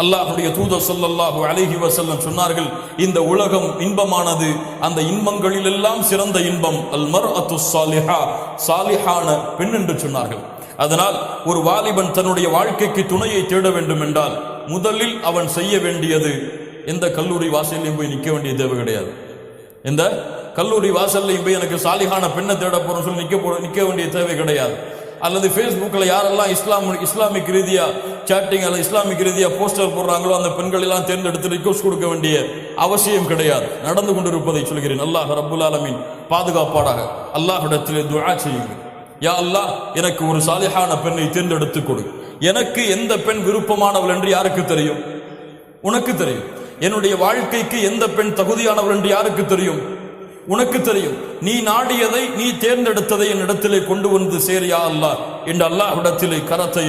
அல்லாஹ்வுடைய தூதர் ஸல்லல்லாஹு அலைஹி வஸல்லம் சொன்னார்கள், இந்த உலகம் இன்பமானது, அந்த இன்பங்களில் எல்லாம் சிறந்த இன்பம் அல் மர்அத்து ஸாலிஹா, சாலிஹான பெண் என்று சொன்னார்கள். அதனால் ஒரு வாலிபன் தன்னுடைய வாழ்க்கைக்கு துணையை தேட வேண்டும் என்றால் முதலில் அவன் செய்ய வேண்டியது, எந்த கல்லூரி வாசல்லையும் போய் நிற்க வேண்டிய தேவை கிடையாது. எந்த கல்லூரி வாசல்லையும் போய் எனக்கு சாலிஹான பெண்ணை தேட போறோம் சொல்லி நிற்க வேண்டிய தேவை கிடையாது. அல்லது ஃபேஸ்புக்கில் யாரெல்லாம் இஸ்லாமிக் ரீதியா சாட்டிங் அல்லது இஸ்லாமிக் ரீதியா போஸ்டர் போடுறாங்களோ அந்த பெண்கள் எல்லாம் தேர்ந்தெடுத்து ரிக்வெஸ்ட் கொடுக்க வேண்டிய அவசியம் கிடையாது. நடந்து கொண்டிருப்பதை சொல்கிறேன். அல்லாஹ் ரப்புல் ஆலமீன் பாதுகாப்பாடாக. அல்லாஹ்விடத்திலே துஆ செய்யுங்கள், யா அல்லாஹ் எனக்கு ஒரு சாலிஹான பெண்ணை தேர்ந்தெடுத்து கொடு. எனக்கு எந்த பெண் விருப்பமானவள் என்று யாருக்கு தெரியும்? உனக்கு தெரியும். என்னுடைய வாழ்க்கைக்கு எந்த பெண் தகுதியானவள் என்று யாருக்கு தெரியும்? உனக்கு தெரியும். நீ நாடியதை, நீ தேர்ந்தெடுத்ததை என்னிடத்திலே கொண்டு வந்து சேர் யா அல்லாஹ் என்று அல்லாஹ்விடத்திலே கரத்தை